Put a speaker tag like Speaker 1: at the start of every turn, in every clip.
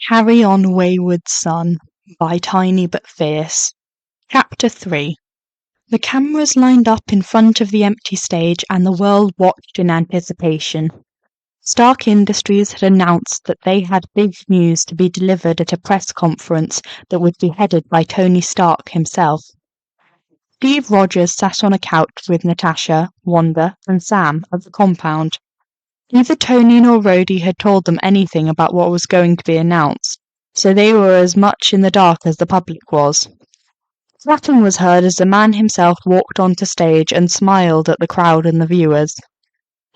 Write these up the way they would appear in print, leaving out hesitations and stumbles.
Speaker 1: Carry on, Wayward Son by TinyButFierce. Chapter 3. The cameras lined up in front of the empty stage and the world watched in anticipation. Stark Industries had announced that they had big news to be delivered at a press conference that would be headed by Tony Stark himself. Steve Rogers sat on a couch with Natasha, Wanda, and Sam at the compound. Neither Tony nor Rhodey had told them anything about what was going to be announced, so they were as much in the dark as the public was. Clapping was heard as the man himself walked onto stage and smiled at the crowd and the viewers.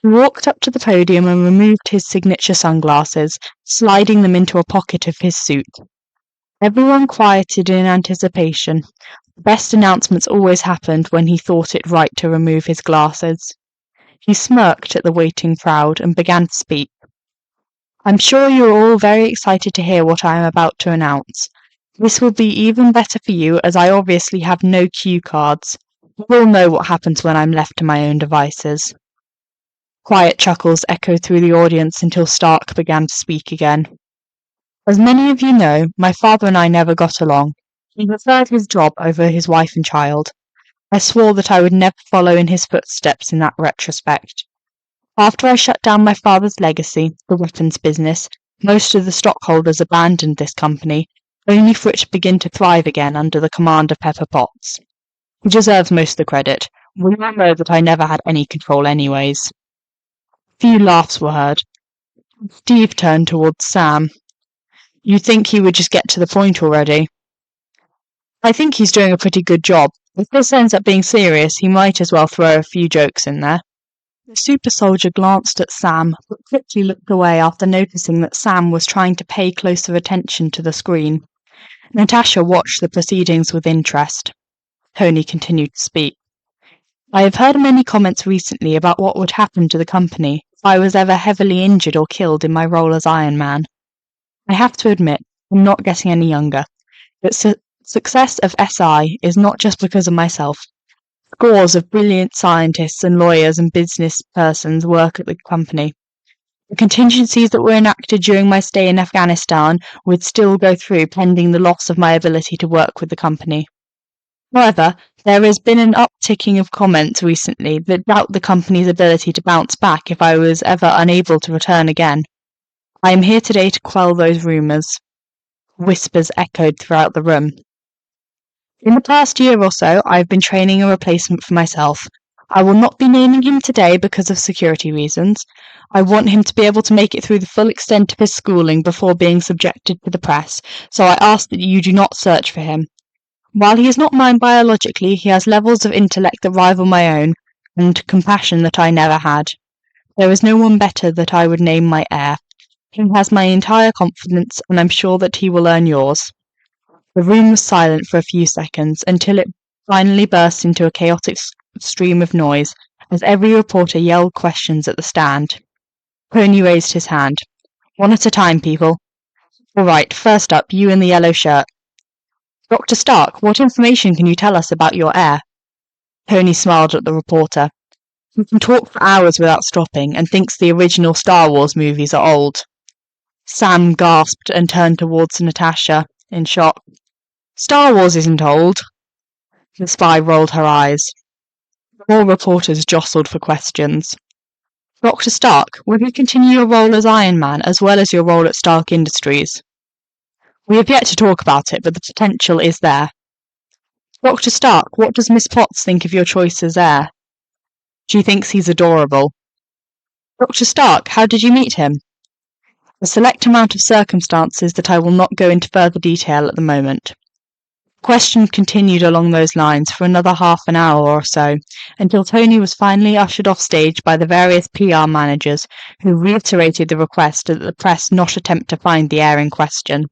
Speaker 1: He walked up to the podium and removed his signature sunglasses, sliding them into a pocket of his suit. Everyone quieted in anticipation. The best announcements always happened when he thought it right to remove his glasses. He smirked at the waiting crowd and began to speak. I'm sure you're all very excited to hear what I am about to announce. This will be even better for you as I obviously have no cue cards. You all know what happens when I'm left to my own devices. Quiet chuckles echoed through the audience until Stark began to speak again. As many of you know, my father and I never got along. He preferred his job over his wife and child. I swore that I would never follow in his footsteps in that retrospect. After I shut down my father's legacy, the weapons business, most of the stockholders abandoned this company, only for it to begin to thrive again under the command of Pepper Potts. He deserves most of the credit. We all know that I never had any control anyways. Few laughs were heard. Steve turned towards Sam. You'd think he would just get to the point already. I think he's doing a pretty good job. If this ends up being serious, he might as well throw a few jokes in there. The super soldier glanced at Sam, but quickly looked away after noticing that Sam was trying to pay closer attention to the screen. Natasha watched the proceedings with interest. Tony continued to speak. I have heard many comments recently about what would happen to the company if I was ever heavily injured or killed in my role as Iron Man. I have to admit, I'm not getting any younger, but success of SI is not just because of myself. Scores of brilliant scientists and lawyers and business persons work at the company. The contingencies that were enacted during my stay in Afghanistan would still go through pending the loss of my ability to work with the company. However, there has been an upticking of comments recently that doubt the company's ability to bounce back if I was ever unable to return again. I am here today to quell those rumours. Whispers echoed throughout the room. In the past year or so, I have been training a replacement for myself. I will not be naming him today because of security reasons. I want him to be able to make it through the full extent of his schooling before being subjected to the press, so I ask that you do not search for him. While he is not mine biologically, he has levels of intellect that rival my own, and compassion that I never had. There is no one better that I would name my heir. He has my entire confidence, and I'm sure that he will earn yours. The room was silent for a few seconds, until it finally burst into a chaotic stream of noise, as every reporter yelled questions at the stand. Tony raised his hand. One at a time, people. All right, first up, you in the yellow shirt. Dr. Stark, what information can you tell us about your heir? Tony smiled at the reporter. He can talk for hours without stopping, and thinks the original Star Wars movies are old. Sam gasped and turned towards Natasha, in shock. Star Wars isn't old. The spy rolled her eyes. More reporters jostled for questions. Dr. Stark, will you continue your role as Iron Man as well as your role at Stark Industries? We have yet to talk about it, but the potential is there. Dr. Stark, what does Miss Potts think of your choice as heir? She thinks he's adorable. Dr. Stark, how did you meet him? A select amount of circumstances that I will not go into further detail at the moment. The question continued along those lines for another half an hour or so, until Tony was finally ushered off stage by the various PR managers, who reiterated the request that the press not attempt to find the heir in question.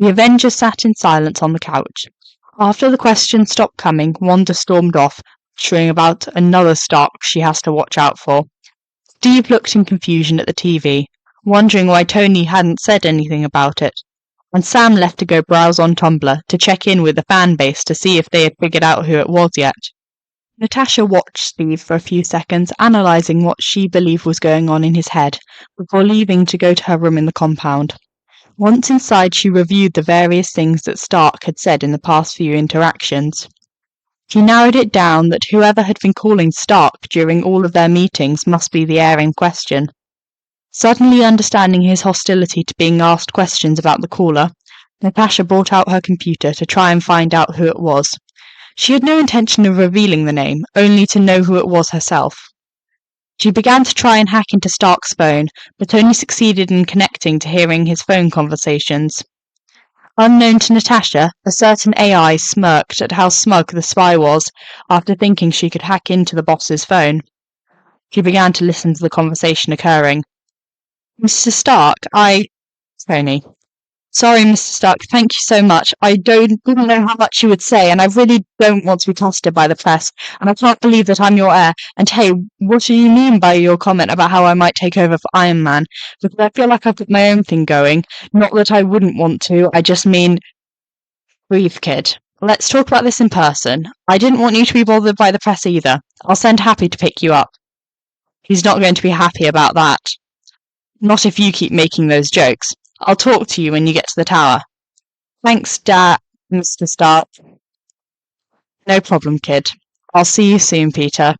Speaker 1: The Avengers sat in silence on the couch. After the questions stopped coming, Wanda stormed off, uttering about another Stark she has to watch out for. Steve looked in confusion at the TV, wondering why Tony hadn't said anything about it, and Sam left to go browse on Tumblr to check in with the fan base to see if they had figured out who it was yet. Natasha watched Steve for a few seconds, analysing what she believed was going on in his head, before leaving to go to her room in the compound. Once inside, she reviewed the various things that Stark had said in the past few interactions. She narrowed it down that whoever had been calling Stark during all of their meetings must be the heir in question. Suddenly understanding his hostility to being asked questions about the caller, Natasha brought out her computer to try and find out who it was. She had no intention of revealing the name, only to know who it was herself. She began to try and hack into Stark's phone, but only succeeded in connecting to hearing his phone conversations. Unknown to Natasha, a certain AI smirked at how smug the spy was after thinking she could hack into the boss's phone. She began to listen to the conversation occurring. Mr. Stark, Tony. Sorry, Mr. Stark, thank you so much. I didn't know how much you would say, and I really don't want to be clustered by the press, and I can't believe that I'm your heir. And hey, what do you mean by your comment about how I might take over for Iron Man? Because I feel like I've got my own thing going. Not that I wouldn't want to, I just mean... Breathe, kid. Let's talk about this in person. I didn't want you to be bothered by the press either. I'll send Happy to pick you up. He's not going to be happy about that. Not if you keep making those jokes. I'll talk to you when you get to the tower. Thanks, Mr. Stark. No problem, kid. I'll see you soon, Peter.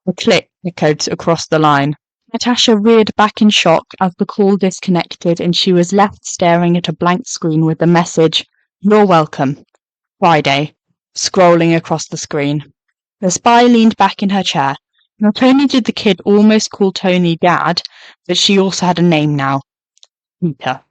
Speaker 1: A click echoed across the line. Natasha reared back in shock as the call disconnected and she was left staring at a blank screen with the message, "You're welcome. Friday," scrolling across the screen. The spy leaned back in her chair. Not only did the kid almost call Tony Dad, but she also had a name now. Peter.